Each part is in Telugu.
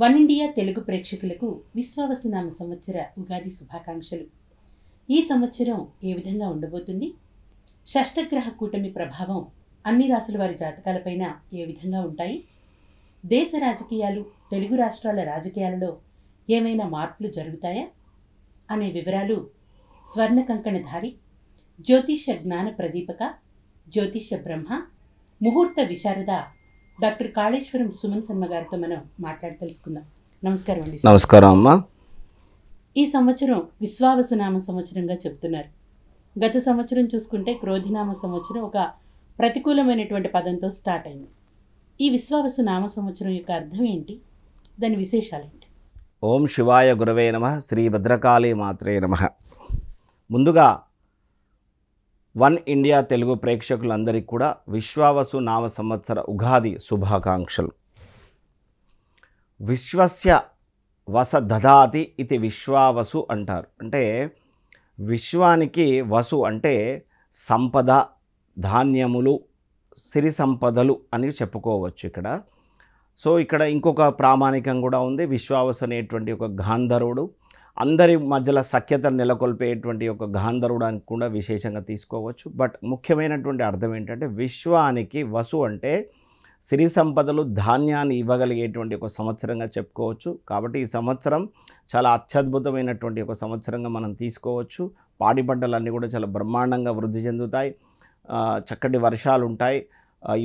వన్ ఇండియా తెలుగు ప్రేక్షకులకు విశ్వావసునామ సంవత్సర ఉగాది శుభాకాంక్షలు. ఈ సంవత్సరం ఏ విధంగా ఉండబోతుంది? షష్టగ్రహ కూటమి ప్రభావం అన్ని రాసుల వారి జాతకాలపైన ఏ విధంగా ఉంటాయి? దేశ రాజకీయాలు, తెలుగు రాష్ట్రాల రాజకీయాలలో ఏమైనా మార్పులు జరుగుతాయా అనే వివరాలు స్వర్ణ కంకణధారి, జ్యోతిష్య జ్ఞాన ప్రదీపక, జ్యోతిష్య బ్రహ్మ, ముహూర్త విశారద డాక్టర్ కాళేశ్వరం సుమన్ శర్మ గారితో మనం మాట్లాడి తెలుసుకుందాం. నమస్కారం అండి. నమస్కారం అమ్మా. ఈ సంవత్సరం విశ్వావసునామ సంవత్సరంగా చెప్తున్నారు. గత సంవత్సరం చూసుకుంటే క్రోధినామ సంవత్సరం ఒక ప్రతికూలమైనటువంటి పదంతో స్టార్ట్ అయింది. ఈ విశ్వావసునామ సంవత్సరం యొక్క అర్థం ఏంటి? దాని విశేషాలేంటి? ఓం శివాయ గురవే నమః, శ్రీ భద్రకాళీ మాత్రే నమః. ముందుగా వన్ ఇండియా తెలుగు ప్రేక్షకులందరికీ కూడా విశ్వావసు నామ సంవత్సర ఉగాది శుభాకాంక్షలు. విశ్వస్య వస దదాతి ఇది విశ్వావసు అంటారు. అంటే విశ్వానికి వసు అంటే సంపద, ధాన్యములు, సిరి సంపదలు అని చెప్పుకోవచ్చు ఇక్కడ. సో ఇక్కడ ఇంకొక ప్రామాణికం కూడా ఉంది. విశ్వావసు అనేటువంటి ఒక గాంధర్వుడు, అందరి మధ్యలో సఖ్యతను నెలకొల్పేటువంటి ఒక గాంధర్వుడు అని కూడా విశేషంగా తీసుకోవచ్చు. బట్ ముఖ్యమైనటువంటి అర్థం ఏంటంటే విశ్వానికి వసు అంటే సిరి సంపదలు, ధాన్యాన్ని ఇవ్వగలిగేటువంటి ఒక సంవత్సరంగా చెప్పుకోవచ్చు. కాబట్టి ఈ సంవత్సరం చాలా అత్యద్భుతమైనటువంటి ఒక సంవత్సరంగా మనం తీసుకోవచ్చు. పాడి పంటలన్నీ కూడా చాలా బ్రహ్మాండంగా వృద్ధి చెందుతాయి. చక్కటి వర్షాలు ఉంటాయి.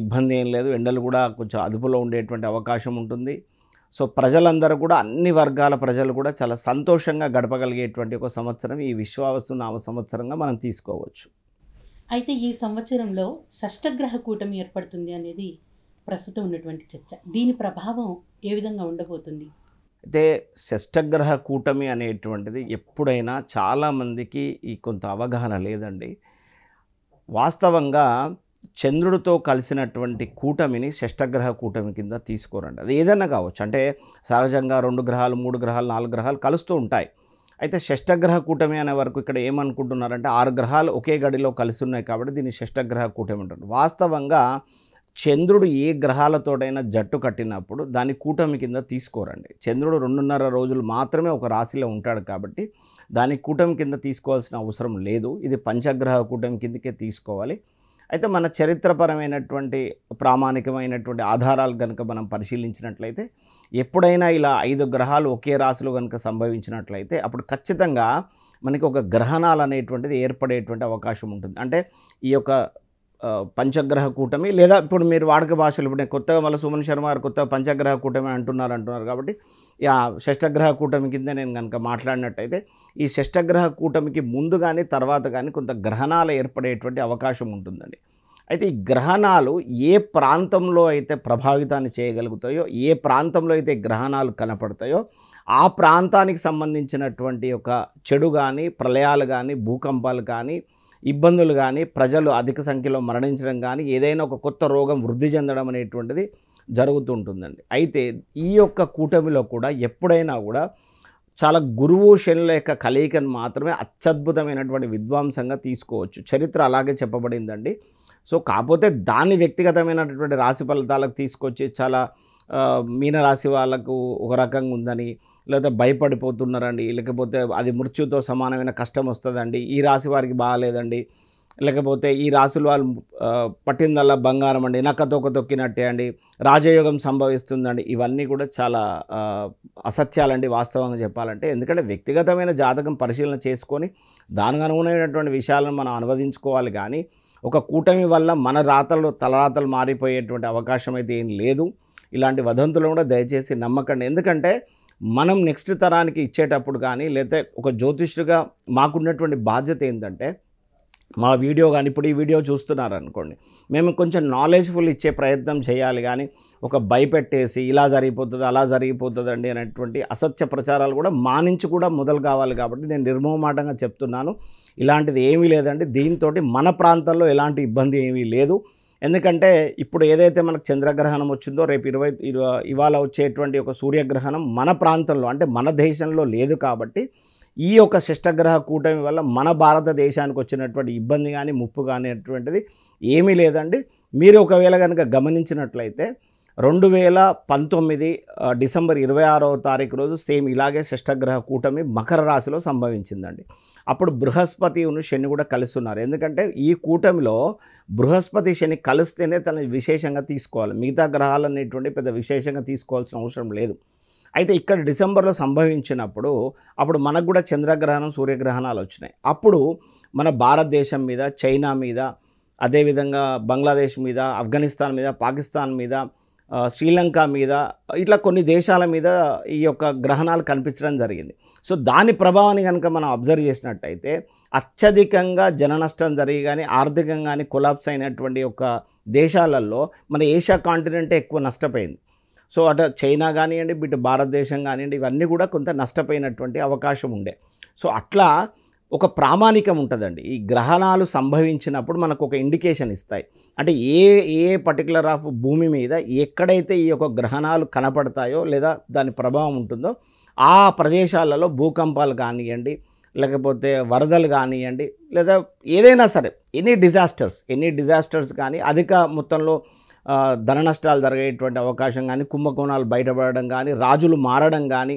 ఇబ్బంది ఏం లేదు. ఎండలు కూడా కొంచెం అదుపులో ఉండేటువంటి అవకాశం ఉంటుంది. సో ప్రజలందరూ కూడా, అన్ని వర్గాల ప్రజలు కూడా చాలా సంతోషంగా గడపగలిగేటువంటి ఒక సంవత్సరం ఈ విశ్వావసు నామ సంవత్సరంగా మనం తీసుకోవచ్చు. అయితే ఈ సంవత్సరంలో షష్టగ్రహ కూటమి ఏర్పడుతుంది అనేది ప్రస్తుతం ఉన్నటువంటి చర్చ. దీని ప్రభావం ఏ విధంగా ఉండబోతుంది? అయితే షష్టగ్రహ కూటమి అనేటువంటిది ఎప్పుడైనా చాలామందికి ఈ కొంత అవగాహన లేదండి. వాస్తవంగా చంద్రుడితో కలిసినటువంటి కూటమిని షష్టగ్రహ కూటమి కింద తీసుకోరండి. అది ఏదైనా కావచ్చు. అంటే సహజంగా 2 గ్రహాలు, 3 గ్రహాలు, 4 గ్రహాలు కలుస్తూ ఉంటాయి. అయితే షష్టగ్రహ కూటమి అనే వరకు ఇక్కడ ఏమనుకుంటున్నారంటే 6 గ్రహాలు ఒకే గడిలో కలిసి ఉన్నాయి కాబట్టి దీన్ని షష్టగ్రహ కూటమి అంటారు. వాస్తవంగా చంద్రుడు ఏ గ్రహాలతోటైనా జట్టు కట్టినప్పుడు దాన్ని కూటమి కింద తీసుకోరండి. చంద్రుడు 2.5 రోజులు మాత్రమే ఒక రాశిలో ఉంటాడు కాబట్టి దాన్ని కూటమి కింద తీసుకోవాల్సిన అవసరం లేదు. ఇది పంచగ్రహ కూటమి కిందకే తీసుకోవాలి. అయితే మన చరిత్రపరమైనటువంటి ప్రామాణికమైనటువంటి ఆధారాలు కనుక మనం పరిశీలించినట్లయితే ఎప్పుడైనా ఇలా 5 గ్రహాలు ఒకే రాశిలో కనుక సంభవించినట్లయితే అప్పుడు ఖచ్చితంగా మనకి ఒక గ్రహణాలు అనేటువంటిది ఏర్పడేటువంటి అవకాశం ఉంటుంది. అంటే ఈ యొక్క పంచగ్రహ కూటమి, లేదా ఇప్పుడు మీరు వాడుక భాషలో ఇప్పుడు కొత్తగా మళ్ళీ సుమన్ శర్మ గారు కొత్తగా పంచగ్రహ కూటమి అంటున్నారు కాబట్టి షష్టగ్రహ కూటమి కింద నేను కనుక మాట్లాడినట్టయితే ఈ షష్టగ్రహ కూటమికి ముందు కానీ తర్వాత కానీ కొంత గ్రహణాలు ఏర్పడేటువంటి అవకాశం ఉంటుందండి. అయితే ఈ గ్రహణాలు ఏ ప్రాంతంలో అయితే ప్రభావితాన్ని చేయగలుగుతాయో, ఏ ప్రాంతంలో అయితే గ్రహణాలు కనపడతాయో ఆ ప్రాంతానికి సంబంధించినటువంటి ఒక చెడు కానీ, ప్రళయాలు కానీ, భూకంపాలు కానీ, ఇబ్బందులు కానీ, ప్రజలు అధిక సంఖ్యలో మరణించడం కానీ, ఏదైనా ఒక కొత్త రోగం వృద్ధి చెందడం అనేటువంటిది జరుగుతుంటుందండి. అయితే ఈ యొక్క కూటమిలో కూడా ఎప్పుడైనా కూడా చాలా గురువు శనుల యొక్క కలయికను మాత్రమే అత్యద్భుతమైనటువంటి విద్వాంసంగా తీసుకోవచ్చు. చరిత్ర అలాగే చెప్పబడిందండి. సో కాకపోతే దాన్ని వ్యక్తిగతమైనటువంటి రాశి ఫలితాలకు తీసుకొచ్చి చాలా మీనరాశి వాళ్ళకు ఒక రకంగా ఉందని, లేదా భయపడిపోతున్నారండి, లేకపోతే అది మృత్యుతో సమానమైన కష్టం వస్తుందండి, ఈ రాశి వారికి బాగాలేదండి, లేకపోతే ఈ రాశుల వాళ్ళు పట్టిందల్లా బంగారం అండి, నక్కతోక తొక్కినట్టే అండి, రాజయోగం సంభవిస్తుందండి, ఇవన్నీ కూడా చాలా అసత్యాలండి వాస్తవంగా చెప్పాలంటే. ఎందుకంటే వ్యక్తిగతమైన జాతకం పరిశీలన చేసుకొని దానికి అనుగుణమైనటువంటి విషయాలను మనం అనువదించుకోవాలి. కానీ ఒక కూటమి వల్ల మన తలరాతలు మారిపోయేటువంటి అవకాశం అయితే ఏం లేదు. ఇలాంటి వదంతులు కూడా దయచేసి నమ్మకండి. ఎందుకంటే మనం నెక్స్ట్ తరానికి ఇచ్చేటప్పుడు కానీ, లేకపోతే ఒక జ్యోతిష్యుడిగా మాకున్నటువంటి బాధ్యత ఏంటంటే మా వీడియో కానీ, ఇప్పుడు ఈ వీడియో చూస్తున్నారనుకోండి, మేము కొంచెం నాలెడ్జ్ఫుల్ ఇచ్చే ప్రయత్నం చేయాలి. కానీ ఒక భయపెట్టేసి ఇలా జరిగిపోతుంది, అలా జరిగిపోతుందండి అనేటువంటి అసత్య ప్రచారాలు కూడా మానించి కూడా మొదలు కావాలి. కాబట్టి నేను నిర్మోహమాటంగా చెప్తున్నాను, ఇలాంటిది ఏమీ లేదండి. దీంతో మన ప్రాంతంలో ఎలాంటి ఇబ్బంది ఏమీ లేదు. ఎందుకంటే ఇప్పుడు ఏదైతే మనకు చంద్రగ్రహణం వచ్చిందో, రేపు ఇవాళ వచ్చేటువంటి ఒక సూర్యగ్రహణం మన ప్రాంతంలో అంటే మన దేశంలో లేదు. కాబట్టి ఈ యొక్క షష్టగ్రహ కూటమి వల్ల మన భారతదేశానికి వచ్చినటువంటి ఇబ్బంది కానీ, ముప్పు కానీ అటువంటిది ఏమీ లేదండి. మీరు ఒకవేళ కనుక గమనించినట్లయితే 2019 డిసెంబర్ 26వ తారీఖు రోజు సేమ్ ఇలాగే షష్టగ్రహ కూటమి మకర రాశిలో సంభవించిందండి. అప్పుడు బృహస్పతి శని కూడా కలిసి ఉన్నారు. ఎందుకంటే ఈ కూటమిలో బృహస్పతి శని కలిస్తేనే తనని విశేషంగా తీసుకోవాలి, మిగతా గ్రహాలన్నిటువంటి పెద్ద విశేషంగా తీసుకోవాల్సిన అవసరం లేదు. అయితే ఇక్కడ డిసెంబర్లో సంభవించినప్పుడు అప్పుడు మనకు కూడా చంద్రగ్రహణం సూర్యగ్రహణాలు వచ్చినాయి. అప్పుడు మన భారతదేశం మీద, చైనా మీద, అదేవిధంగా బంగ్లాదేశ్ మీద, ఆఫ్ఘనిస్తాన్ మీద, పాకిస్తాన్ మీద, శ్రీలంక మీద, ఇట్లా కొన్ని దేశాల మీద ఈ యొక్క గ్రహణాలు కనిపించడం జరిగింది. సో దాని ప్రభావాన్ని కనుక మనం అబ్జర్వ్ చేసినట్టయితే అత్యధికంగా జన నష్టం జరిగి కానీ ఆర్థికంగా కానీ కొలాప్స్ అయినటువంటి యొక్క దేశాలలో మన ఏషియా కాంటినెంటే ఎక్కువ నష్టపోయింది. సో అటు చైనా కానివ్వండి, ఇటు భారతదేశం కానివ్వండి, ఇవన్నీ కూడా కొంత నష్టపోయినటువంటి అవకాశం ఉండే. సో అట్లా ఒక ప్రామాణికం ఉంటుందండి. ఈ గ్రహణాలు సంభవించినప్పుడు మనకు ఒక ఇండికేషన్ ఇస్తాయి. అంటే ఏ పర్టికులర్ ఆఫ్ భూమి మీద ఎక్కడైతే ఈ యొక్క గ్రహణాలు కనపడతాయో లేదా దాని ప్రభావం ఉంటుందో ఆ ప్రదేశాలలో భూకంపాలు కానివ్వండి, లేకపోతే వరదలు కానివ్వండి, లేదా ఏదైనా సరే ఎనీ డిజాస్టర్స్ కానీ అధిక మొత్తంలో ధన నష్టాలు జరిగేటువంటి అవకాశం కానీ, కుంభకోణాలు బయటపడడం కానీ, రాజులు మారడం కానీ,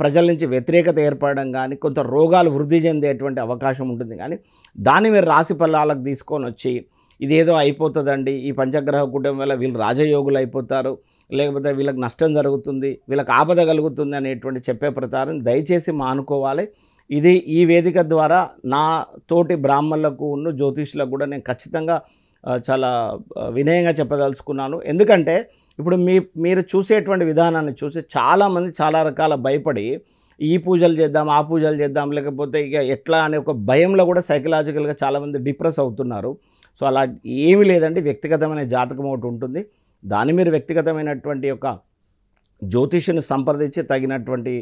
ప్రజల నుంచి వ్యతిరేకత ఏర్పడడం కానీ, కొంత రోగాలు వృద్ధి చెందేటువంటి అవకాశం ఉంటుంది. కానీ దాన్ని మీరు రాశి ఫలాలకు తీసుకొని వచ్చి ఇదేదో అయిపోతుందండి, ఈ పంచగ్రహ కూటమి వల్ల వీళ్ళు రాజయోగులు అయిపోతారు, లేకపోతే వీళ్ళకి నష్టం జరుగుతుంది, వీళ్ళకి ఆపద కలుగుతుంది అనేటువంటి చెప్పే ప్రకారం దయచేసి మానుకోవాలి. ఇది ఈ వేదిక ద్వారా నా తోటి బ్రాహ్మణులకు జ్యోతిష్యులకు కూడా నేను ఖచ్చితంగా చాలా వినయంగా చెప్పదలుచుకున్నాను. ఎందుకంటే ఇప్పుడు మీరు చూసేటువంటి విధానాన్ని చూసి చాలామంది చాలా రకాల భయపడి ఈ పూజలు చేద్దాం, ఆ పూజలు చేద్దాం, లేకపోతే ఇక ఎట్లా అనే ఒక భయంలో కూడా సైకలాజికల్గా చాలామంది డిప్రెస్ అవుతున్నారు. సో అలా ఏమీ లేదండి. వ్యక్తిగతమైన జాతకం ఒకటి ఉంటుంది, దాన్ని మీరు వ్యక్తిగతమైనటువంటి యొక్క జ్యోతిష్యుని సంప్రదించి తగినటువంటి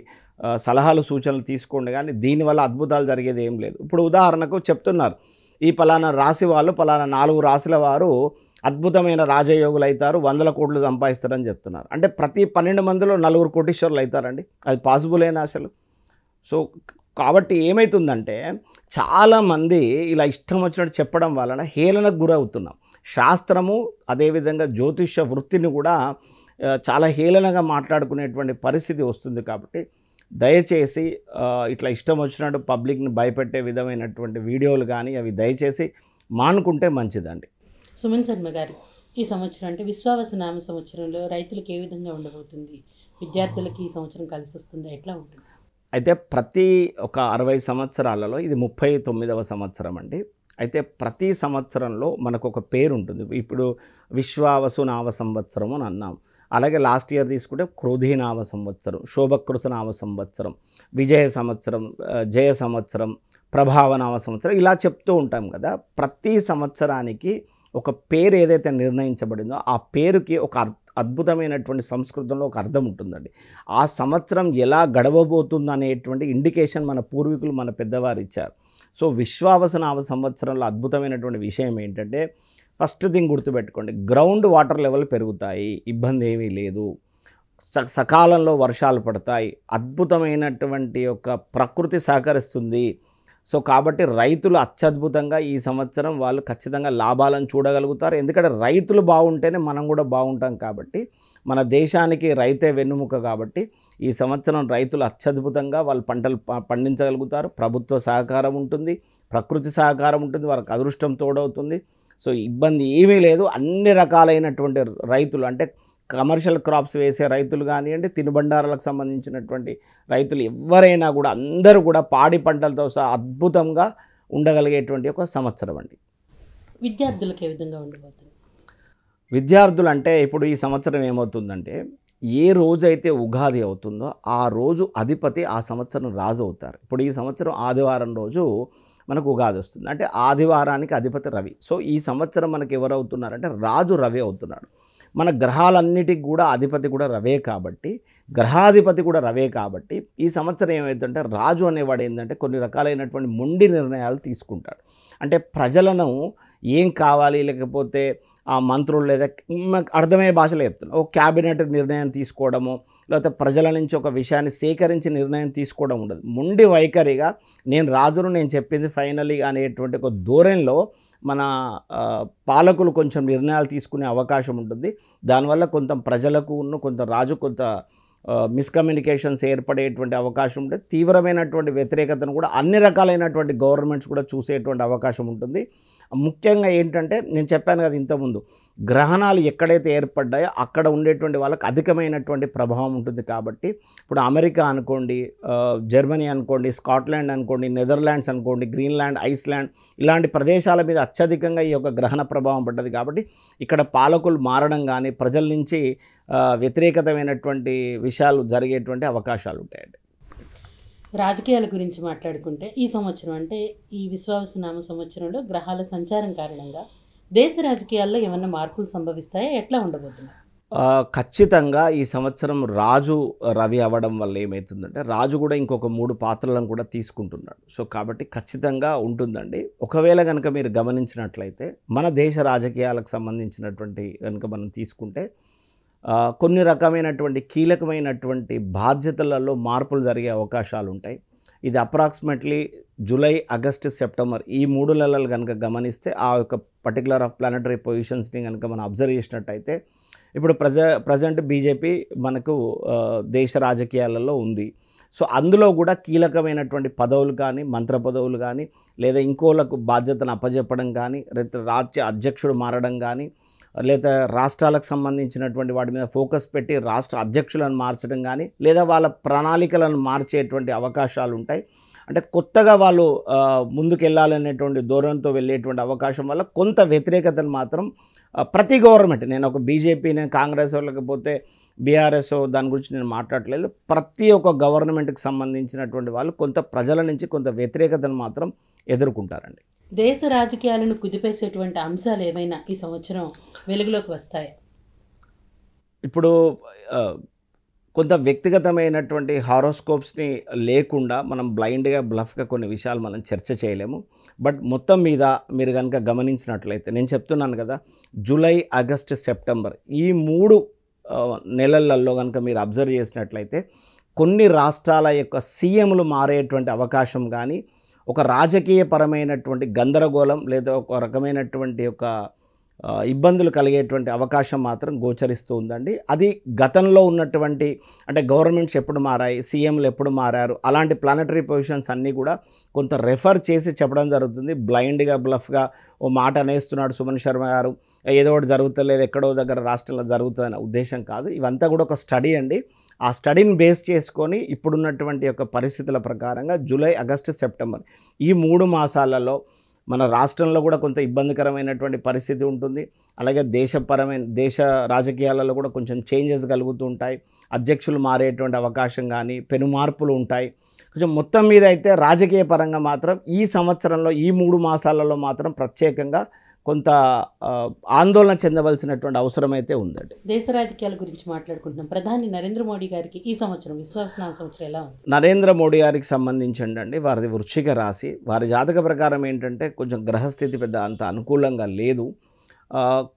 సలహాలు సూచనలు తీసుకోండి. కానీ దీనివల్ల అద్భుతాలు జరిగేది ఏం లేదు. ఇప్పుడు ఉదాహరణకు చెప్తున్నారు, ఈ పలానా రాశి వాళ్ళు, పలానా 4 రాశుల వారు అద్భుతమైన రాజయోగులు అవుతారు, 100 కోట్లు సంపాదిస్తారని చెప్తున్నారు. అంటే ప్రతి 12 మందిలో 4 కోటీశ్వరులు అవుతారండి. అది పాసిబులేనా అసలు? సో కాబట్టి ఏమవుతుందంటే చాలామంది ఇలా ఇష్టం వచ్చినట్టు చెప్పడం వలన హేళనకు గురవుతున్నాం. శాస్త్రము అదేవిధంగా జ్యోతిష వృత్తిని కూడా చాలా హేళనగా మాట్లాడుకునేటువంటి పరిస్థితి వస్తుంది. కాబట్టి దయచేసి ఇట్లా ఇష్టం వచ్చినట్టు పబ్లిక్ని భయపెట్టే విధమైనటువంటి వీడియోలు కానీ అవి దయచేసి మానుకుంటే మంచిదండి. సుమన్ శర్మ గారు, ఈ సంవత్సరం అంటే విశ్వావసు నామ సంవత్సరంలో రైతులకు ఏ విధంగా ఉండబోతుంది? విద్యార్థులకి ఈ సంవత్సరం కలిసి వస్తుందా? ఎట్లా ఉంటుంది? అయితే ప్రతి ఒక 60 సంవత్సరాలలో ఇది 39వ సంవత్సరం అండి. అయితే ప్రతి సంవత్సరంలో మనకు ఒక పేరు ఉంటుంది. ఇప్పుడు విశ్వావసు నామ సంవత్సరం అని అన్నాం. అలాగే లాస్ట్ ఇయర్ తీసుకుంటే క్రోధీనామ సంవత్సరం, శోభకృత నామ సంవత్సరం, విజయ సంవత్సరం, జయ సంవత్సరం, ప్రభావనామ సంవత్సరం, ఇలా చెప్తూ ఉంటాం కదా. ప్రతి సంవత్సరానికి ఒక పేరు ఏదైతే నిర్ణయించబడిందో ఆ పేరుకి ఒక అద్భుతమైనటువంటి సంస్కృతంలో ఒక అర్థం ఉంటుందండి. ఆ సంవత్సరం ఎలా గడవబోతుంది అనేటువంటి ఇండికేషన్ మన పూర్వీకులు, మన పెద్దవారు ఇచ్చారు. సో విశ్వావసనామ సంవత్సరంలో అద్భుతమైనటువంటి విషయం ఏంటంటే, ఫస్ట్ థింగ్ గుర్తుపెట్టుకోండి, గ్రౌండ్ వాటర్ లెవెల్ పెరుగుతాయి, ఇబ్బంది ఏమీ లేదు, సకాలంలో వర్షాలు పడతాయి, అద్భుతమైనటువంటి యొక్క ప్రకృతి సహకరిస్తుంది. సో కాబట్టి రైతులు అత్యద్భుతంగా ఈ సంవత్సరం వాళ్ళు ఖచ్చితంగా లాభాలను చూడగలుగుతారు. ఎందుకంటే రైతులు బాగుంటేనే మనం కూడా బాగుంటాం. కాబట్టి మన దేశానికి రైతే వెన్నుముక. కాబట్టి ఈ సంవత్సరం రైతులు అత్యద్భుతంగా వాళ్ళు పంటలు పండించగలుగుతారు. ప్రభుత్వ సహకారం ఉంటుంది, ప్రకృతి సహకారం ఉంటుంది, వారికి అదృష్టం తోడవుతుంది. సో ఇబ్బంది ఏమీ లేదు. అన్ని రకాలైనటువంటి రైతులు అంటే కమర్షియల్ క్రాప్స్ వేసే రైతులు కానివ్వండి, తినుబండారాలకు సంబంధించినటువంటి రైతులు ఎవరైనా కూడా అందరూ కూడా పాడి పంటలతో సహా అద్భుతంగా ఉండగలిగేటువంటి ఒక సంవత్సరం అండి. విద్యార్థులకు ఏ విధంగా ఉండబోతుంది? విద్యార్థులు అంటే ఇప్పుడు ఈ సంవత్సరం ఏమవుతుందంటే, ఏ రోజైతే ఉగాది అవుతుందో ఆ రోజు అధిపతి ఆ సంవత్సరం రాజు అవుతారు. ఇప్పుడు ఈ సంవత్సరం ఆదివారం రోజు మనకు ఉగాది వస్తుంది. అంటే ఆదివారానికి అధిపతి రవి. సో ఈ సంవత్సరం మనకు ఎవరు అవుతున్నారంటే రాజు రవి అవుతున్నాడు. మన గ్రహాలన్నిటికి కూడా అధిపతి కూడా రవే కాబట్టి, గ్రహాధిపతి కూడా రవే కాబట్టి ఈ సంవత్సరం ఏమవుతుందంటే రాజు అనేవాడు ఏంటంటే కొన్ని రకాలైనటువంటి మొండి నిర్ణయాలు తీసుకుంటాడు. అంటే ప్రజలను ఏం కావాలి, లేకపోతే ఆ మంత్రులు లేదా అర్థమయ్యే భాషలో చెప్తున్నాను, ఒక క్యాబినెట్ నిర్ణయం తీసుకోవడము, లేకపోతే ప్రజల నుంచి ఒక విషయాన్ని సేకరించి నిర్ణయం తీసుకోవడం ఉండదు. మొండి వైఖరిగా నేను రాజును, నేను చెప్పింది ఫైనలీ అనేటువంటి ఒక ధోరణిలో మన పాలకులు కొంచెం నిర్ణయాలు తీసుకునే అవకాశం ఉంటుంది. దానివల్ల కొంత ప్రజలకు కొంత రాజు కొంత మిస్కమ్యూనికేషన్స్ ఏర్పడేటువంటి అవకాశం ఉంటుంది. తీవ్రమైనటువంటి వ్యతిరేకతను కూడా అన్ని రకాలైనటువంటి గవర్నమెంట్స్ కూడా చూసేటువంటి అవకాశం ఉంటుంది. ముఖ్యంగా ఏంటంటే నేను చెప్పాను కదా ఇంతకుముందు, గ్రహణాలు ఎక్కడైతే ఏర్పడ్డాయో అక్కడ ఉండేటువంటి వాళ్ళకి అధికమైనటువంటి ప్రభావం ఉంటుంది. కాబట్టి ఇప్పుడు అమెరికా అనుకోండి, జర్మనీ అనుకోండి, స్కాట్లాండ్ అనుకోండి, నెదర్లాండ్స్ అనుకోండి, గ్రీన్లాండ్, ఐస్లాండ్ ఇలాంటి ప్రదేశాల మీద అత్యధికంగా ఈ యొక్క గ్రహణ ప్రభావం పడ్డది. కాబట్టి ఇక్కడ పాలకులు మారడం కానీ ప్రజల నుంచి వ్యతిరేకతమైనటువంటి విషయాలు జరిగేటువంటి అవకాశాలు ఉంటాయండి. రాజకీయాల గురించి మాట్లాడుకుంటే ఈ సంవత్సరం అంటే ఈ విశ్వావసునామ సంవత్సరంలో గ్రహాల సంచారం కారణంగా దేశ రాజకీయాల్లో ఏమన్నా మార్పులు సంభవిస్తాయా? ఎట్లా ఉండబోతున్నాయి? ఖచ్చితంగా ఈ సంవత్సరం రాజు రవి అవ్వడం వల్ల ఏమవుతుందంటే రాజు కూడా ఇంకొక 3 పాత్రలను కూడా తీసుకుంటున్నాడు. సో కాబట్టి ఖచ్చితంగా ఉంటుందండి. ఒకవేళ కనుక మీరు గమనించినట్లయితే మన దేశ రాజకీయాలకు సంబంధించినటువంటి కనుక మనం తీసుకుంటే కొన్ని రకమైనటువంటి కీలకమైనటువంటి బాధ్యతలలో మార్పులు జరిగే అవకాశాలు ఉంటాయి. ఇది అప్రాక్సిమేట్లీ జూలై, ఆగస్టు, సెప్టెంబర్ ఈ 3 నెలలు కనుక గమనిస్తే ఆ యొక్క పర్టికులర్ ఆఫ్ ప్లానటరీ పొజిషన్స్ని కనుక మనం అబ్జర్వ్ చేసినట్టయితే ఇప్పుడు ప్రజెంట్ బీజేపీ మనకు దేశ రాజకీయాలలో ఉంది. సో అందులో కూడా కీలకమైనటువంటి పదవులు కానీ, మంత్ర పదవులు కానీ, లేదా ఇంకోలకు బాధ్యతను అప్పజెప్పడం కానీ, లేదా రాజ్య అధ్యక్షుడు మారడం కానీ, లేదా రాష్ట్రాలకు సంబంధించినటువంటి వాటి మీద ఫోకస్ పెట్టి రాష్ట్ర అధ్యక్షులను మార్చడం కానీ, లేదా వాళ్ళ ప్రణాళికలను మార్చేటువంటి అవకాశాలు ఉంటాయి. అంటే కొత్తగా వాళ్ళు ముందుకెళ్ళాలనేటువంటి ధోరణితో వెళ్ళేటువంటి అవకాశం వల్ల కొంత వ్యతిరేకతను మాత్రం ప్రతి గవర్నమెంట్, నేను ఒక బీజేపీ, నేను కాంగ్రెస్ లేకపోతే బీఆర్ఎస్ దాని గురించి నేను మాట్లాడలేదు, ప్రతి ఒక్క గవర్నమెంట్కి సంబంధించినటువంటి వాళ్ళు కొంత ప్రజల నుంచి కొంత వ్యతిరేకతను మాత్రం ఎదుర్కొంటారండి. దేశ రాజకీయాలను కుదిపేసేటువంటి అంశాలు ఏమైనా ఈ సంవత్సరం వెలుగులోకి వస్తాయి? ఇప్పుడు కొంత వ్యక్తిగతమైనటువంటి హారోస్కోప్స్ని లేకుండా మనం బ్లైండ్గా బ్లఫ్గా కొన్ని విషయాలు మనం చర్చ చేయలేము. బట్ మొత్తం మీద మీరు కనుక గమనించినట్లయితే నేను చెప్తున్నాను కదా, జూలై, ఆగస్టు, సెప్టెంబర్ ఈ 3 నెలలలో కనుక మీరు అబ్జర్వ్ చేసినట్లయితే కొన్ని రాష్ట్రాల యొక్క సీఎంలు మారేటువంటి అవకాశం కానీ, ఒక రాజకీయపరమైనటువంటి గందరగోళం లేదా ఒక రకమైనటువంటి ఒక ఇబ్బందులు కలిగేటువంటి అవకాశం మాత్రం గోచరిస్తూ ఉందండి. అది గతంలో ఉన్నటువంటి అంటే గవర్నమెంట్స్ ఎప్పుడు మారాయి, సీఎంలు ఎప్పుడు మారారు, అలాంటి ప్లానటరీ పొజిషన్స్ అన్నీ కూడా కొంత రెఫర్ చేసి చెప్పడం జరుగుతుంది. బ్లైండ్గా బ్లఫ్గా ఓ మాట అనేస్తున్నాడు సుమన్ శర్మ గారు, ఏదో ఒకటి జరుగుతలేదు, ఎక్కడో దగ్గర రాష్ట్రంలో జరుగుతుందనే ఉద్దేశం కాదు. ఇవంతా కూడా ఒక స్టడీ అండి. ఆ స్టడీని బేస్ చేసుకొని ఇప్పుడున్నటువంటి యొక్క పరిస్థితుల ప్రకారంగా జూలై, ఆగస్టు, సెప్టెంబర్ ఈ 3 మాసాలలో మన రాష్ట్రంలో కూడా కొంత ఇబ్బందికరమైనటువంటి పరిస్థితి ఉంటుంది. అలాగే దేశ రాజకీయాలలో కూడా కొంచెం చేంజెస్ కలుగుతూ ఉంటాయి. అధ్యక్షులు మారేటువంటి అవకాశం కానీ, పెను మార్పులు ఉంటాయి. కొంచెం మొత్తం మీద అయితే రాజకీయ పరంగా మాత్రం ఈ సంవత్సరంలో ఈ 3 మాసాలలో మాత్రం ప్రత్యేకంగా కొంత ఆందోళన చెందవలసినటువంటి అవసరం అయితే ఉందండి. దేశ రాజకీయాల గురించి మాట్లాడుకుంటున్నాం. ప్రధాని నరేంద్ర మోడీ గారికి ఈ సంవత్సరం విశ్వావసునామ సంవత్సరం ఎలా ఉంది? నరేంద్ర మోడీ గారికి సంబంధించండి వారిది వృశ్చిక రాశి. వారి జాతక ప్రకారం ఏంటంటే కొంచెం గ్రహస్థితి పెద్ద అంత అనుకూలంగా లేదు.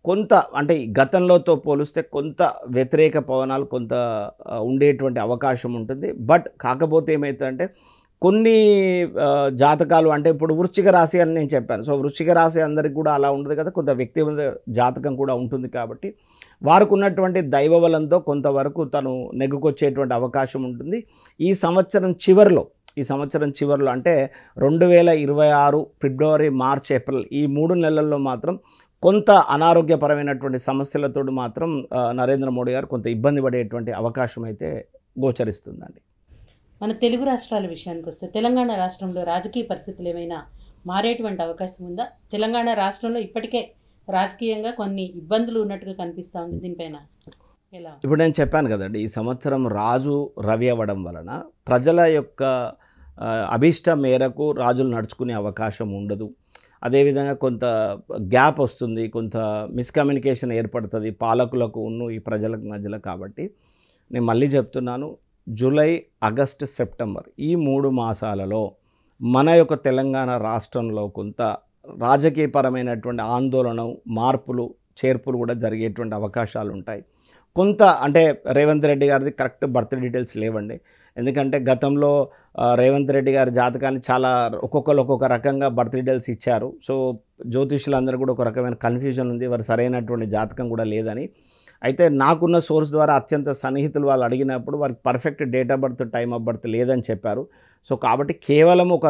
కొంత అంటే గతంలోతో పోలిస్తే కొంత వ్యతిరేక పవనాలు కొంత ఉండేటువంటి అవకాశం ఉంటుంది. బట్ కాకపోతే ఏమవుతుందంటే కొన్ని జాతకాలు అంటే ఇప్పుడు వృశ్చిక రాశి అని నేను చెప్పాను. సో వృశ్చిక రాశి అందరికి కూడా అలా ఉండదు కదా, కొంత వ్యక్తిగత జాతకం కూడా ఉంటుంది. కాబట్టి వారికి ఉన్నటువంటి దైవ బలంతో కొంతవరకు తను నెగ్గుకొచ్చేటువంటి అవకాశం ఉంటుంది. ఈ సంవత్సరం చివరిలో అంటే 2026 ఫిబ్రవరి, మార్చ్, ఏప్రిల్ ఈ 3 నెలల్లో మాత్రం కొంత అనారోగ్యపరమైనటువంటి సమస్యలతో మాత్రం నరేంద్ర మోడీ గారు కొంత ఇబ్బంది పడేటువంటి అవకాశం అయితే గోచరిస్తుందండి. మన తెలుగు రాష్ట్రాల విషయానికి వస్తే తెలంగాణ రాష్ట్రంలో రాజకీయ పరిస్థితులు ఏమైనా మారేటువంటి అవకాశం ఉందా? తెలంగాణ రాష్ట్రంలో ఇప్పటికే రాజకీయంగా కొన్ని ఇబ్బందులు ఉన్నట్టుగా కనిపిస్తూ ఉంది. దీనిపైన ఎలా? ఇప్పుడు నేను చెప్పాను కదండి, ఈ సంవత్సరం రాజు రవి అవ్వడం వలన ప్రజల యొక్క అభీష్టం మేరకు రాజులు నడుచుకునే అవకాశం ఉండదు. అదేవిధంగా కొంత గ్యాప్ వస్తుంది, కొంత మిస్కమ్యూనికేషన్ ఏర్పడుతుంది పాలకులకు ఈ ప్రజలకు మధ్యలో. కాబట్టి నేను మళ్ళీ చెప్తున్నాను, జూలై, ఆగస్టు, సెప్టెంబర్ ఈ 3 మాసాలలో మన యొక్క తెలంగాణ రాష్ట్రంలో కొంత రాజకీయపరమైనటువంటి ఆందోళన, మార్పులు, చేర్పులు కూడా జరిగేటువంటి అవకాశాలు ఉంటాయి. కొంత అంటే రేవంత్ రెడ్డి గారిది కరెక్ట్ బర్త్ డీటెయిల్స్ లేవండి. ఎందుకంటే గతంలో రేవంత్ రెడ్డి గారి జాతకాన్ని చాలా ఒక్కొక్కరు ఒక్కొక్క రకంగా బర్త్ డీటెయిల్స్ ఇచ్చారు. సో జ్యోతిష్యులందరూ కూడా ఒక రకమైన కన్ఫ్యూజన్ ఉంది, వారు సరైనటువంటి జాతకం కూడా లేదని. అయితే నాకున్న సోర్స్ ద్వారా అత్యంత సన్నిహితులు వాళ్ళు అడిగినప్పుడు వారికి perfect date of birth, time of birth లేదని చెప్పారు. సో కాబట్టి కేవలం ఒక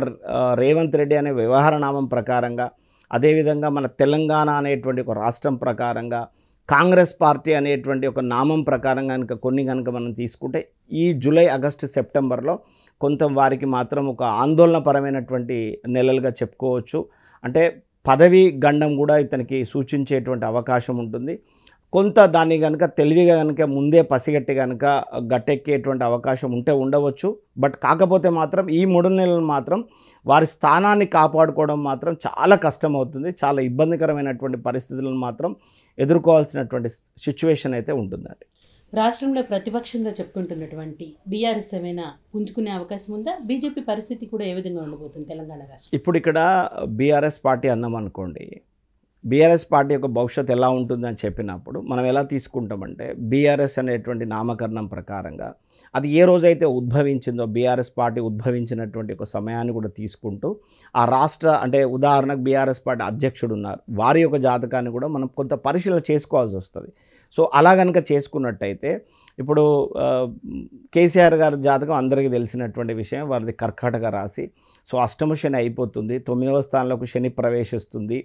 రేవంత్ రెడ్డి అనే వ్యవహార నామం ప్రకారంగా, అదేవిధంగా మన తెలంగాణ అనేటువంటి ఒక రాష్ట్రం ప్రకారంగా, కాంగ్రెస్ పార్టీ అనేటువంటి ఒక నామం ప్రకారం కనుక మనం తీసుకుంటే ఈ జూలై, ఆగస్టు, సెప్టెంబర్లో కొంత వారికి మాత్రం ఒక ఆందోళనపరమైనటువంటి నెలలుగా చెప్పుకోవచ్చు. అంటే పదవి గండం కూడా ఇతనికి సూచించేటువంటి అవకాశం ఉంటుంది. కొంత దాన్ని కనుక తెలివిగా కనుక ముందే పసిగట్టి కనుక గట్టెక్కేటువంటి అవకాశం ఉంటే ఉండవచ్చు. బట్ కాకపోతే మాత్రం ఈ 3 నెలలు మాత్రం వారి స్థానాన్ని కాపాడుకోవడం మాత్రం చాలా కష్టమవుతుంది. చాలా ఇబ్బందికరమైనటువంటి పరిస్థితులను మాత్రం ఎదుర్కోవాల్సినటువంటి సిచ్యువేషన్ అయితే ఉంటుందండి. రాష్ట్రంలో ప్రతిపక్షంగా చెప్పుకుంటున్నటువంటి బీఆర్ఎస్ ఏమైనా పుంజుకునే అవకాశం ఉందా? బీజేపీ పరిస్థితి కూడా ఏ విధంగా ఉండబోతుంది తెలంగాణ రాష్ట్రం? ఇప్పుడు ఇక్కడ బీఆర్ఎస్ పార్టీ అన్నాం అనుకోండి, బీఆర్ఎస్ పార్టీ యొక్క భవిష్యత్తు ఎలా ఉంటుందని చెప్పినప్పుడు మనం ఎలా తీసుకుంటామంటే, బీఆర్ఎస్ అనేటువంటి నామకరణం ప్రకారంగా అది ఏ రోజైతే ఉద్భవించిందో, బీఆర్ఎస్ పార్టీ ఉద్భవించినటువంటి ఒక సమయాన్ని కూడా తీసుకుంటూ ఆ రాష్ట్ర అంటే ఉదాహరణకు బీఆర్ఎస్ పార్టీ అధ్యక్షుడు ఉన్నారు, వారి యొక్క జాతకాన్ని కూడా మనం కొంత పరిశీలన చేసుకోవాల్సి వస్తుంది. సో అలా కనుక చేసుకున్నట్టయితే ఇప్పుడు కేసీఆర్ గారి జాతకం అందరికీ తెలిసినటువంటి విషయం, వారిది కర్కాటక రాశి. సో అష్టమ శని అయిపోతుంది, 9వ స్థానంలోకి శని ప్రవేశిస్తుంది.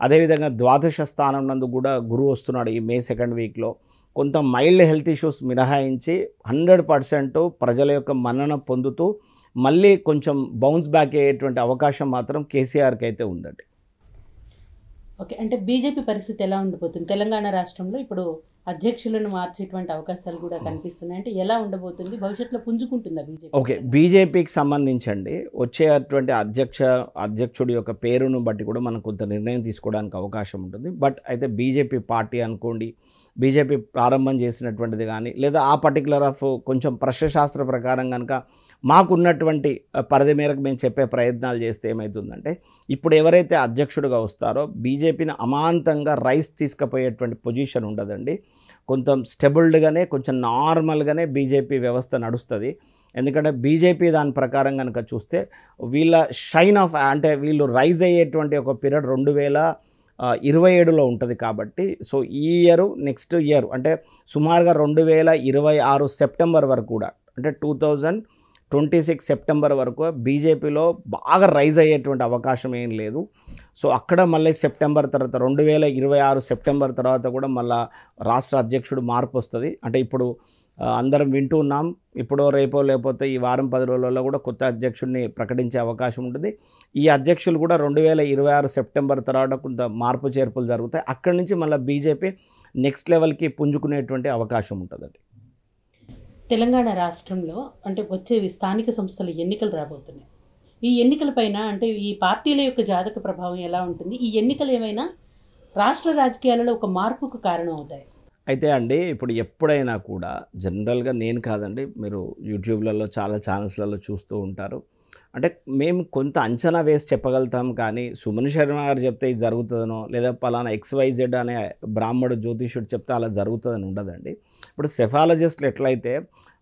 అదేవిధంగా ద్వాదశ స్థానం నందు కూడా గురువు వస్తున్నాడు ఈ మే 2nd వీక్లో. కొంత మైల్డ్ హెల్త్ ఇష్యూస్ మినహాయించి 100% ప్రజల యొక్క మన్నన పొందుతూ మళ్ళీ కొంచెం బౌన్స్ బ్యాక్ అయ్యేటువంటి అవకాశం మాత్రం కేసీఆర్కి అయితే ఉందండి. ఓకే, అంటే బీజేపీ పరిస్థితి ఎలా ఉండబోతుంది? తెలంగాణ రాష్ట్రంలో ఇప్పుడు అధ్యక్షులను మార్చేటువంటి అవకాశాలు కూడా కనిపిస్తున్నాయి. అంటే ఎలా ఉండబోతుంది? భవిష్యత్తులో పుంజుకుంటుందా బీజేపీ? ఓకే, బీజేపీకి సంబంధించండి వచ్చేటువంటి అధ్యక్షుడి యొక్క పేరును బట్టి కూడా మనం కొంత నిర్ణయం తీసుకోవడానికి అవకాశం ఉంటుంది. బట్ అయితే బీజేపీ పార్టీ అనుకోండి, బీజేపీ ప్రారంభం చేసినటువంటిది కానీ, లేదా ఆ పర్టికులర్ ఆఫ్ కొంచెం ప్రశ్నశాస్త్ర ప్రకారం కనుక మాకున్నటువంటి పరిధి మేరకు మేము చెప్పే ప్రయత్నాలు చేస్తే ఏమవుతుందంటే, ఇప్పుడు ఎవరైతే అధ్యక్షుడిగా వస్తారో బీజేపీని అమాంతంగా రైస్ తీసుకుపోయేటువంటి పొజిషన్ ఉండదండి. కొంచెం స్టెబుల్డ్గానే, కొంచెం నార్మల్గానే బీజేపీ వ్యవస్థ నడుస్తుంది. ఎందుకంటే బీజేపీ దాని ప్రకారం కనుక చూస్తే వీళ్ళ షైన్ ఆఫ్ అంటే వీళ్ళు రైజ్ అయ్యేటువంటి ఒక పీరియడ్ 2027లో ఉంటుంది. కాబట్టి సో ఈ ఇయర్, నెక్స్ట్ ఇయర్ అంటే సుమారుగా 2026 సెప్టెంబర్ వరకు కూడా, అంటే 2026 సెప్టెంబర్ వరకు బీజేపీలో బాగా రైజ్ అయ్యేటువంటి అవకాశం ఏం లేదు. సో అక్కడ మళ్ళీ సెప్టెంబర్ తర్వాత 2026 సెప్టెంబర్ తర్వాత కూడా మళ్ళీ రాష్ట్ర అధ్యక్షుడు మార్పు వస్తుంది. అంటే ఇప్పుడు అందరం వింటూ ఉన్నాం, ఇప్పుడో రేపో లేకపోతే ఈ వారం 10 రోజులలో కూడా కొత్త అధ్యక్షుడిని ప్రకటించే అవకాశం ఉంటుంది. ఈ అధ్యక్షులు కూడా 2026 సెప్టెంబర్ తర్వాత కొంత మార్పు చేర్పులు జరుగుతాయి. అక్కడి నుంచి మళ్ళీ బీజేపీ నెక్స్ట్ లెవెల్కి పుంజుకునేటువంటి అవకాశం ఉంటుందండి. తెలంగాణ రాష్ట్రంలో అంటే వచ్చేవి స్థానిక సంస్థల ఎన్నికలు రాబోతున్నాయి. ఈ ఎన్నికలపైన అంటే ఈ పార్టీల యొక్క జాతక ప్రభావం ఎలా ఉంటుంది? ఈ ఎన్నికలు ఏమైనా రాష్ట్ర రాజకీయాలలో ఒక మార్పుకు కారణం అవుతాయి? అయితే అండి, ఇప్పుడు ఎప్పుడైనా కూడా జనరల్గా నేను కాదండి, మీరు యూట్యూబ్లలో చాలా ఛానల్స్లలో చూస్తూ ఉంటారు. అంటే మేము కొంత అంచనా వేసి చెప్పగలుగుతాం, కానీ సుమన్ శర్మ గారు చెప్తే ఇది జరుగుతుందనో, లేదా పలానా XYZ అనే బ్రాహ్మడు జ్యోతిష్యుడు చెప్తే అలా జరుగుతుందని ఉండదండి. ఇప్పుడు సెఫాలజిస్టులు ఎట్లయితే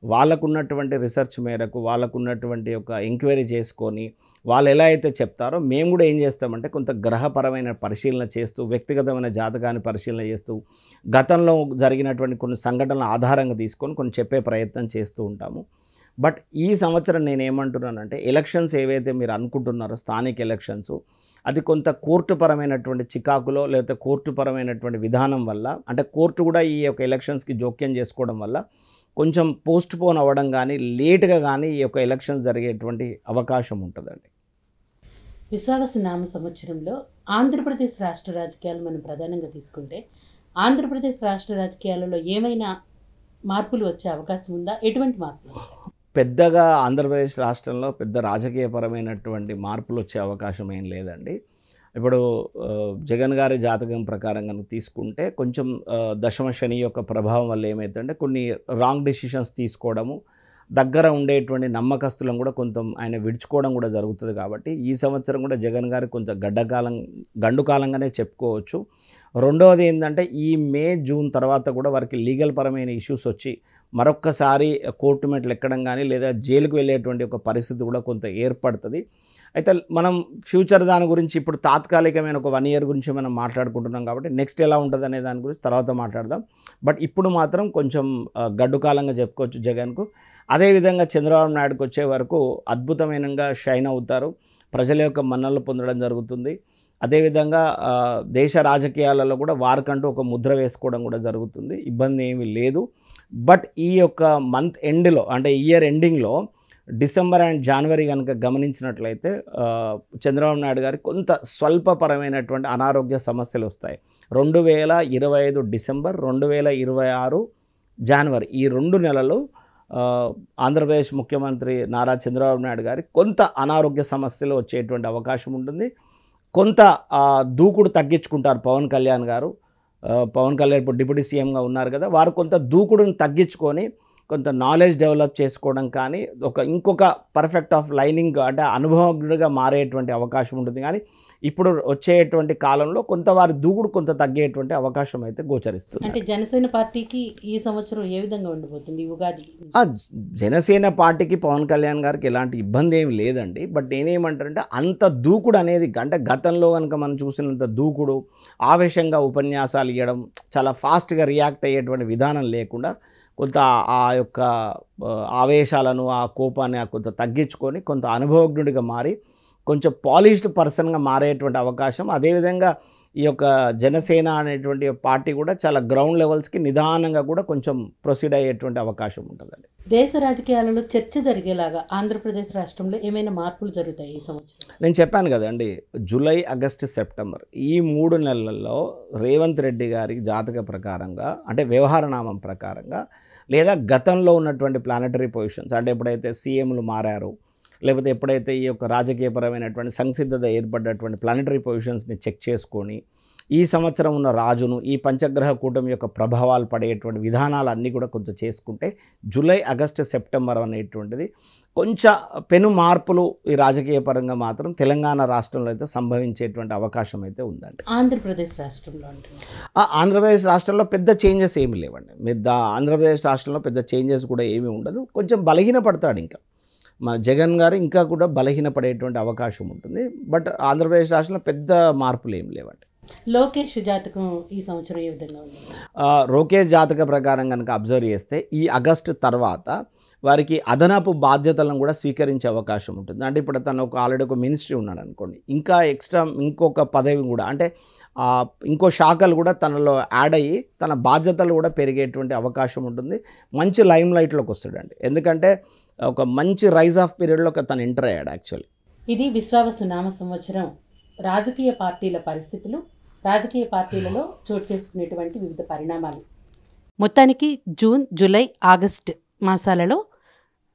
వాళ్ళకున్నటువంటి రీసెర్చ్ మేరకు, వాళ్ళకున్నటువంటి ఒక ఎంక్వైరీ చేసుకొని వాళ్ళు ఎలా అయితే చెప్తారో, మేము కూడా ఏం చేస్తామంటే కొంత గ్రహపరమైన పరిశీలన చేస్తూ, వ్యక్తిగతమైన జాతకాన్ని పరిశీలన చేస్తూ, గతంలో జరిగినటువంటి కొన్ని సంఘటనల ఆధారంగా తీసుకొని కొన్ని చెప్పే ప్రయత్నం చేస్తూ ఉంటాము. బట్ ఈ సంవత్సరం నేను ఏమంటున్నానంటే, ఎలక్షన్స్ ఏవైతే మీరు అనుకుంటున్నారో స్థానిక ఎలక్షన్స్, అది కొంత కోర్టు పరమైనటువంటి చికాకులో, లేకపోతే కోర్టు పరమైనటువంటి విధానం వల్ల, అంటే కోర్టు కూడా ఈ యొక్క ఎలక్షన్స్కి జోక్యం చేసుకోవడం వల్ల కొంచెం పోస్ట్ పోన్ అవ్వడం కానీ, లేట్గా కానీ ఈ యొక్క ఎలక్షన్స్ జరిగేటువంటి అవకాశం ఉంటుందండి. విశ్వావసు నామ సంవత్సరంలో ఆంధ్రప్రదేశ్ రాష్ట్ర రాజకీయాలు మనం ప్రధానంగా తీసుకుంటే, ఆంధ్రప్రదేశ్ రాష్ట్ర రాజకీయాలలో ఏమైనా మార్పులు వచ్చే అవకాశం ఉందా? ఎటువంటి మార్పులు? పెద్దగా ఆంధ్రప్రదేశ్ రాష్ట్రంలో పెద్ద రాజకీయపరమైనటువంటి మార్పులు వచ్చే అవకాశం ఏం లేదండి. ఇప్పుడు జగన్ గారి జాతకం ప్రకారం కనుక తీసుకుంటే కొంచెం దశమ శని యొక్క ప్రభావం వల్ల ఏమవుతుందంటే కొన్ని రాంగ్ డెసిషన్స్ తీసుకోవడము, దగ్గర ఉండేటువంటి నమ్మకస్తులను కూడా కొంత ఆయన విడుచుకోవడం కూడా జరుగుతుంది. కాబట్టి ఈ సంవత్సరం కూడా జగన్ గారు కొంత గండు కాలంగానే చెప్పుకోవచ్చు. రెండవది ఏంటంటే ఈ మే జూన్ తర్వాత కూడా వారికి లీగల్ పరమైన ఇష్యూస్ వచ్చి మరొక్కసారి కోర్టు మెట్లు ఎక్కడం కానీ లేదా జైలుకు వెళ్ళేటువంటి ఒక పరిస్థితి కూడా కొంత ఏర్పడుతుంది. అయితే మనం ఫ్యూచర్ దాని గురించి ఇప్పుడు తాత్కాలికమైన ఒక 1 year గురించి మనం మాట్లాడుకుంటున్నాం కాబట్టి నెక్స్ట్ ఎలా ఉంటుంది అనే దాని గురించి తర్వాత మాట్లాడదాం. బట్ ఇప్పుడు మాత్రం కొంచెం గడ్డు కాలంగా చెప్పుకోవచ్చు జగన్కు. అదేవిధంగా చంద్రబాబు నాయుడుకి వచ్చే వరకు అద్భుతమైనగా షైన్ అవుతారు, ప్రజల యొక్క మన్ననలు పొందడం జరుగుతుంది. అదేవిధంగా దేశ రాజకీయాలలో కూడా వారికంటూ ఒక ముద్ర వేసుకోవడం కూడా జరుగుతుంది, ఇబ్బంది ఏమీ లేదు. బట్ ఈ యొక్క మంత్ ఎండ్లో అంటే ఇయర్ ఎండింగ్లో డిసెంబర్ అండ్ జనవరి కనుక గమనించినట్లయితే చంద్రబాబు నాయుడు గారికి కొంత స్వల్పపరమైనటువంటి అనారోగ్య సమస్యలు వస్తాయి. 2025 డిసెంబర్ 2026 జనవరి ఈ 2 నెలలు ఆంధ్రప్రదేశ్ ముఖ్యమంత్రి నారా చంద్రబాబు నాయుడు గారికి కొంత అనారోగ్య సమస్యలు వచ్చేటువంటి అవకాశం ఉంటుంది. కొంత దూకుడు తగ్గించుకుంటారు పవన్ కళ్యాణ్ గారు. పవన్ కళ్యాణ్ ఇప్పుడు డిప్యూటీ సీఎంగా ఉన్నారు కదా, వారు కొంత దూకుడుని తగ్గించుకొని కొంత నాలెడ్జ్ డెవలప్ చేసుకోవడం కానీ ఇంకొక పర్ఫెక్ట్ ఆఫ్ లైనింగ్ అంటే అనుభవజ్ఞుడిగా మారేటువంటి అవకాశం ఉంటుంది. కానీ ఇప్పుడు వచ్చేటువంటి కాలంలో కొంత వారి దూకుడు కొంత తగ్గేటువంటి అవకాశం అయితే గోచరిస్తుంది. అంటే జనసేన పార్టీకి ఈ సంవత్సరం ఏ విధంగా ఉండబోతుంది ఉగాది? జనసేన పార్టీకి పవన్ కళ్యాణ్ గారికి ఎలాంటి ఇబ్బంది ఏమి లేదండి. బట్ నేనేమంటానంటే అంత దూకుడు అనేది అంటే గతంలో కనుక మనం చూసినంత దూకుడు ఆవేశంగా ఉపన్యాసాలు ఇవ్వడం చాలా ఫాస్ట్గా రియాక్ట్ అయ్యేటువంటి విధానం లేకుండా కొంత ఆ యొక్క ఆవేశాలను ఆ కోపాన్ని కొంత తగ్గించుకొని కొంత అనుభవజ్ఞుడిగా మారి కొంచెం పాలిష్డ్ పర్సన్గా మారేటువంటి అవకాశం. అదేవిధంగా ఈ యొక్క జనసేన అనేటువంటి పార్టీ కూడా చాలా గ్రౌండ్ లెవెల్స్కి నిదానంగా కూడా కొంచెం ప్రొసీడ్ అయ్యేటువంటి అవకాశం ఉంటుందండి. దేశ రాజకీయాలలో చర్చ జరిగేలాగా ఆంధ్రప్రదేశ్ రాష్ట్రంలో ఏమైనా మార్పులు జరుగుతాయి ఈ సంవత్సరం? నేను చెప్పాను కదండి, జూలై, ఆగస్టు, సెప్టెంబర్ ఈ 3 నెలల్లో రేవంత్ రెడ్డి గారి జాతక ప్రకారంగా అంటే వ్యవహారనామం ప్రకారంగా లేదా గతంలో ఉన్నటువంటి ప్లానటరీ పొజిషన్స్ అంటే ఎప్పుడైతే సీఎంలు మారారో లేకపోతే ఎప్పుడైతే ఈ యొక్క రాజకీయపరమైనటువంటి సంసిద్ధత ఏర్పడ్డటువంటి ప్లానటరీ పొజిషన్స్ని చెక్ చేసుకొని ఈ సంవత్సరం ఉన్న రాజును ఈ పంచగ్రహ కూటమి యొక్క ప్రభావాలు పడేటువంటి విధానాలన్నీ కూడా కొంచెం చేసుకుంటే జూలై, ఆగస్టు, సెప్టెంబర్ అనేటువంటిది కొంచెం పెను మార్పులు ఈ రాజకీయ పరంగా మాత్రం తెలంగాణ రాష్ట్రంలో అయితే సంభవించేటువంటి అవకాశం అయితే ఉందండి. ఆంధ్రప్రదేశ్ రాష్ట్రంలో ఆంధ్రప్రదేశ్ రాష్ట్రంలో పెద్ద చేంజెస్ ఏమి లేవండి. మీరు ఆంధ్రప్రదేశ్ రాష్ట్రంలో పెద్ద చేంజెస్ కూడా ఏమీ ఉండదు. కొంచెం బలహీనపడతాడు ఇంకా మన జగన్ గారు, ఇంకా కూడా బలహీనపడేటువంటి అవకాశం ఉంటుంది. బట్ ఆంధ్రప్రదేశ్ రాష్ట్రంలో పెద్ద మార్పులు ఏమి లేవండి. లోకేష్ జాతకం ఈ సంవత్సరం ఏ విధంగా ఉంది? లోకేష్ జాతక ప్రకారం కనుక అబ్జర్వ్ చేస్తే ఈ ఆగస్టు తర్వాత వారికి అదనపు బాధ్యతలను కూడా స్వీకరించే అవకాశం ఉంటుంది. అంటే ఇప్పుడు తను ఆల్రెడీ ఒక మినిస్ట్రీ ఉన్నాడు అనుకోండి, ఇంకా ఎక్స్ట్రా ఇంకొక పదవి కూడా అంటే ఇంకో శాఖలు కూడా తనలో యాడ్ అయ్యి తన బాధ్యతలు కూడా పెరిగేటువంటి అవకాశం ఉంటుంది. మంచి లైమ్ లైట్లోకి వస్తాడండి. ఎందుకంటే ఒక మంచి రైజ్ ఆఫ్ పీరియడ్లోకి తను ఎంటర్ అయ్యాడు యాక్చువల్లీ. ఇది విశ్వావసు నామ సంవత్సరం రాజకీయ పార్టీల పరిస్థితులు, రాజకీయ పార్టీలలో చోటు చేసుకునేటువంటి వివిధ పరిణామాలు. మొత్తానికి జూన్, జూలై, ఆగస్టు మాసాలలో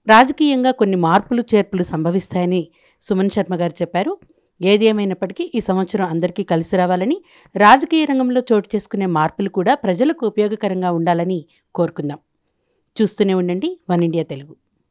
రాజకీయంగా కొన్ని మార్పులు చేర్పులు సంభవిస్తాయని సుమన్ శర్మ గారు చెప్పారు. ఏది ఏమైనప్పటికీ ఈ సంవత్సరం అందరికీ కలిసి రావాలని, రాజకీయ రంగంలో చోటు చేసుకునే మార్పులు కూడా ప్రజలకు ఉపయోగకరంగా ఉండాలని కోరుకుందాం. చూస్తూనే ఉండండి వన్ ఇండియా తెలుగు.